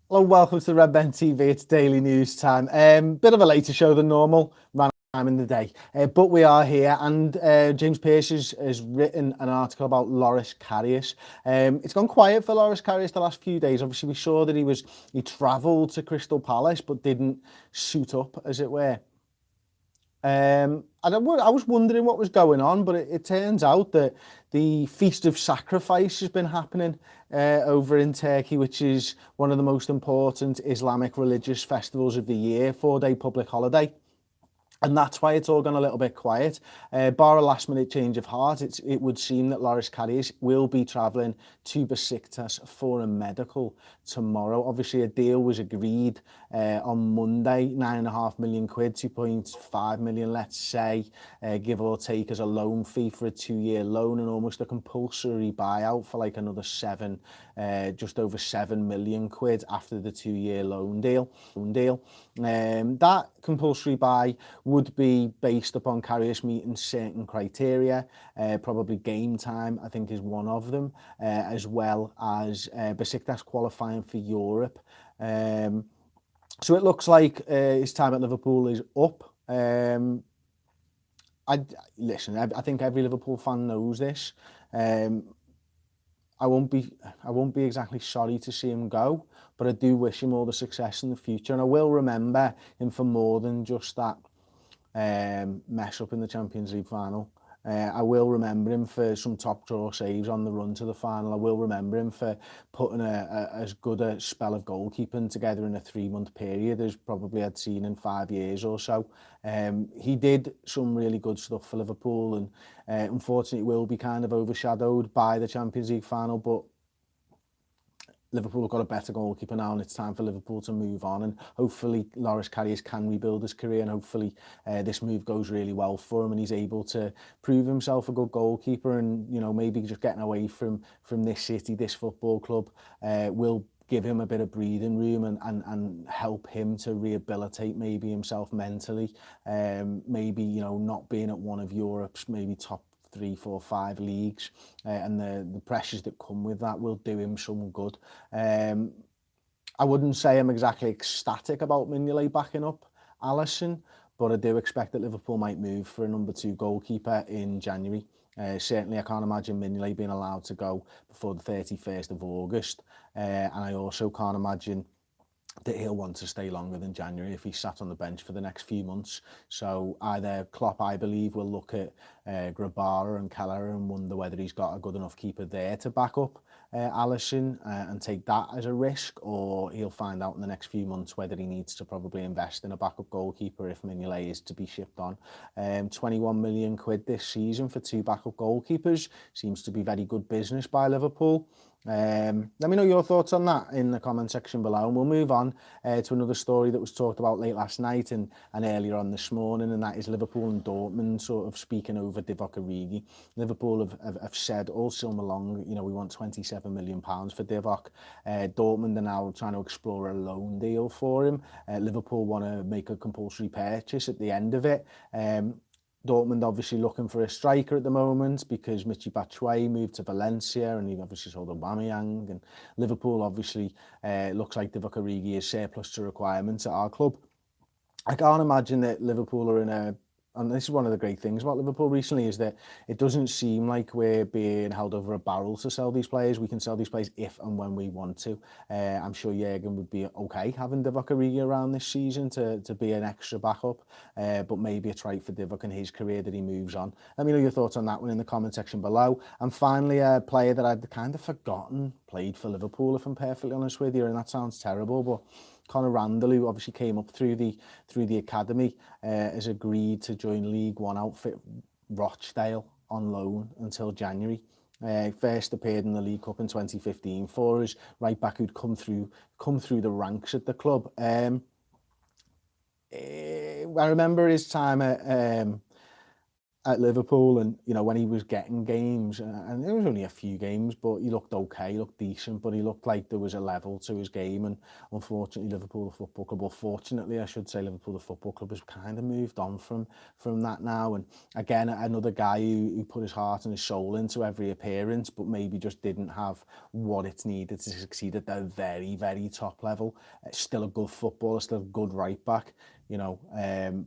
Hello, welcome to the Redmen TV. It's daily news time. Bit of a later show than normal, ran time in the day, but we are here. And James Pearce has written an article about Loris Karius. It's gone quiet for Loris Karius the last few days. Obviously, we saw that he travelled to Crystal Palace, but didn't suit up, as it were. I was wondering what was going on, but it turns out that the Feast of Sacrifice has been happening over in Turkey, which is one of the most important Islamic religious festivals of the year, 4-day public holiday. And that's why it's all gone a little bit quiet. Bar a last-minute change of heart, it would seem that Loris Karius will be travelling to Besiktas for a medical tomorrow. Obviously, a deal was agreed on Monday, £9.5 million, 2.5 million, let's say, give or take, as a loan fee for a 2-year loan, and almost a compulsory buyout for like another just over £7 million after the 2-year loan deal. That compulsory buy would be based upon Karius meeting certain criteria, probably game time, I think, is one of them, as well as Besiktas qualifying for Europe. So it looks like his time at Liverpool is up. Listen, I think every Liverpool fan knows this. I won't be exactly sorry to see him go, but I do wish him all the success in the future, and I will remember him for more than just that mess up in the Champions League final. I will remember him for some top draw saves on the run to the final. I will remember him for putting as good a spell of goalkeeping together in a 3-month period as probably I'd seen in 5 years or so. He did some really good stuff for Liverpool, and unfortunately will be kind of overshadowed by the Champions League final, but Liverpool have got a better goalkeeper now, and it's time for Liverpool to move on, and hopefully Loris Karius can rebuild his career, and hopefully this move goes really well for him and he's able to prove himself a good goalkeeper, and maybe just getting away from this city, this football club, will give him a bit of breathing room and help him to rehabilitate maybe himself mentally, maybe not being at one of Europe's maybe top 3, 4, 5 leagues, and the pressures that come with that will do him some good. I wouldn't say I'm exactly ecstatic about Mignolet backing up Alisson, but I do expect that Liverpool might move for a number 2 goalkeeper in January. Certainly I can't imagine Mignolet being allowed to go before the 31st of August, and I also can't imagine that he'll want to stay longer than January if he's sat on the bench for the next few months. So either Klopp, I believe, will look at Grabara and Keller and wonder whether he's got a good enough keeper there to back up Alisson and take that as a risk, or he'll find out in the next few months whether he needs to probably invest in a backup goalkeeper if Mignolet is to be shipped on. 21 million quid this season for 2 backup goalkeepers seems to be very good business by Liverpool. Let me know your thoughts on that in the comment section below, and we'll move on to another story that was talked about late last night and earlier on this morning, and that is Liverpool and Dortmund sort of speaking over Divock Origi. Liverpool have said all summer long, we want £27 million for Divock. Dortmund are now trying to explore a loan deal for him. Liverpool want to make a compulsory purchase at the end of it. Dortmund obviously looking for a striker at the moment because Michy Batshuayi moved to Valencia, and he obviously sold Aubameyang, and Liverpool obviously looks like Divock Origi is surplus to requirements at our club. I can't imagine that Liverpool are in a, and this is one of the great things about Liverpool recently, is that it doesn't seem like we're being held over a barrel to sell these players. We can sell these players if and when we want to. I'm sure Jurgen would be okay having Divock Origi around this season to be an extra backup, but maybe it's right for Divock and his career that he moves on. Let me know your thoughts on that one in the comment section below. And finally, a player that I'd kind of forgotten played for Liverpool, if I'm perfectly honest with you, and that sounds terrible, but Conor Randall, who obviously came up through the academy, has agreed to join League One outfit Rochdale on loan until January. First appeared in the League Cup in 2015 for us, right back who'd come through the ranks at the club. I remember his time at Liverpool, and you know, when he was getting games, and there was only a few games, but he looked okay, he looked decent, but he looked like there was a level to his game. And unfortunately, Liverpool the Football Club, or fortunately I should say, Liverpool the Football Club has kind of moved on from that now. And again, another guy who put his heart and his soul into every appearance, but maybe just didn't have what it's needed to succeed at the very, very top level. Still a good footballer, still a good right back, you know,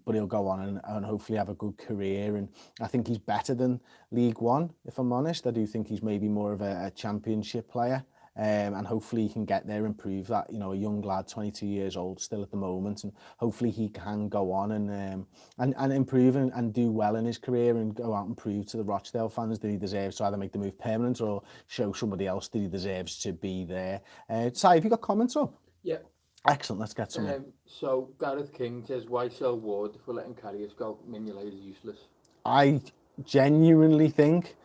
but he'll go on and hopefully have a good career. And I think he's better than League One, if I'm honest. I do think he's maybe more of a championship player. And hopefully he can get there and prove that, you know, a young lad, 22 years old still at the moment, and hopefully he can go on and improve and do well in his career, and go out and prove to the Rochdale fans that he deserves to either make the move permanent or show somebody else that he deserves to be there. Si, have you got comments up? Yeah. Excellent, let's get some in. So Gareth King says, why sell Ward for letting Karius go? Mignolet is useless. I genuinely think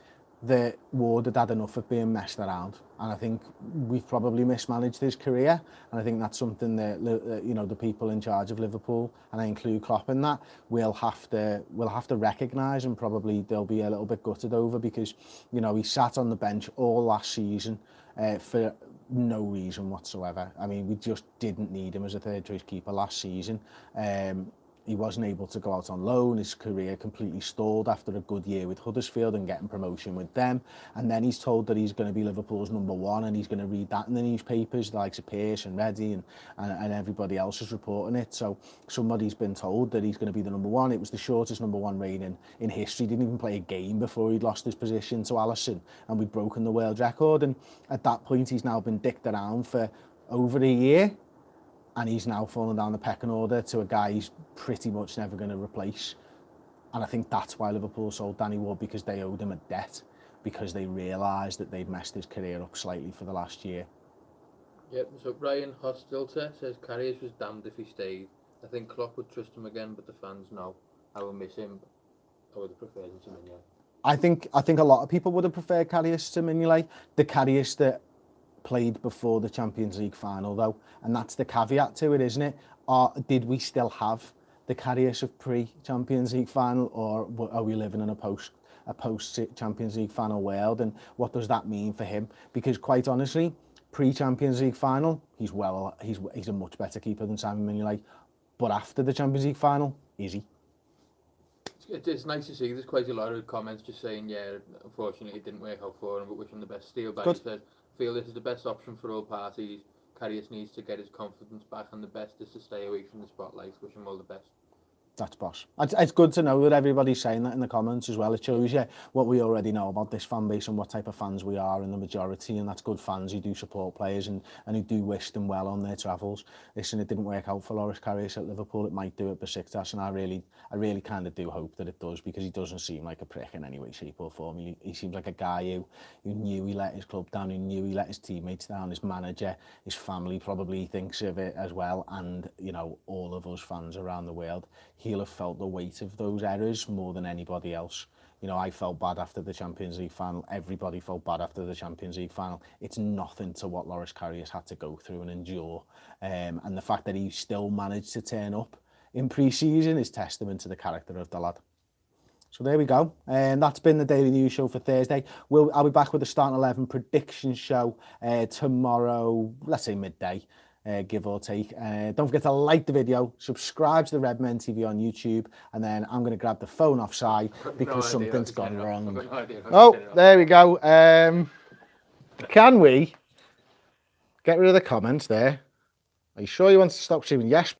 that Ward had enough of being messed around, and I think we've probably mismanaged his career, and I think that's something that, you know, the people in charge of Liverpool, and I include Klopp in that, will have to recognise, and probably they'll be a little bit gutted over, because, you know, he sat on the bench all last season for no reason whatsoever. I mean, we just didn't need him as a third choice keeper last season. He wasn't able to go out on loan. His career completely stalled after a good year with Huddersfield and getting promotion with them. And then he's told that he's going to be Liverpool's #1, and he's going to read that in the newspapers, the likes of Pierce and Reddy and everybody else is reporting it. So somebody's been told that he's going to be the #1. It was the shortest #1 reign in history. He didn't even play a game before he'd lost his position to Alisson, and we'd broken the world record. And at that point, he's now been dicked around for over a year, and he's now fallen down the pecking order to a guy he's pretty much never going to replace. And I think that's why Liverpool sold Danny Ward, because they owed him a debt, because they realised that they'd messed his career up slightly for the last year. Yep, so Brian Hostilter says Karius was damned if he stayed. I think Klopp would trust him again, but the fans know. I will miss him. I would have preferred him to Mignolet. I think a lot of people would have preferred Karius to Mignolet. The Karius that played before the Champions League final, though, and that's the caveat to it, isn't it? Did we still have the Karius of pre-Champions League final, or are we living in a post-Champions League final world? And what does that mean for him? Because quite honestly, pre-Champions League final, he's a much better keeper than Simon Mignolet. But after the Champions League final, is he? It's nice to see. There's quite a lot of comments just saying, yeah, unfortunately it didn't work out for him, but wish him the best. Steel Barry says, feel this is the best option for all parties. Karius needs to get his confidence back, and the best is to stay away from the spotlight. Wish him all the best. That's boss. It's good to know that everybody's saying that in the comments as well. It shows you what we already know about this fan base and what type of fans we are in the majority, and that's good fans who do support players and who do wish them well on their travels. Listen, it didn't work out for Loris Karius at Liverpool. It might do at Besiktas, and I really kind of do hope that it does, because he doesn't seem like a prick in any way, shape or form. He seems like a guy who knew he let his club down, who knew he let his teammates down, his manager, his family probably thinks of it as well, and, you know, all of us fans around the world. He'll have felt the weight of those errors more than anybody else. You know, I felt bad after the Champions League final. Everybody felt bad after the Champions League final. It's nothing to what Loris Karius had to go through and endure. And the fact that he still managed to turn up in pre-season is testament to the character of the lad. So there we go. And that's been the Daily News Show for Thursday. I'll be back with the Starting 11 prediction show tomorrow, let's say midday. Give or take. Don't forget to like the video, subscribe to the Redmen TV on YouTube, and then I'm going to grab the phone off Si because something's gone wrong. Oh, there we go. Can we get rid of the comments there? Are you sure you want to stop streaming? Yes,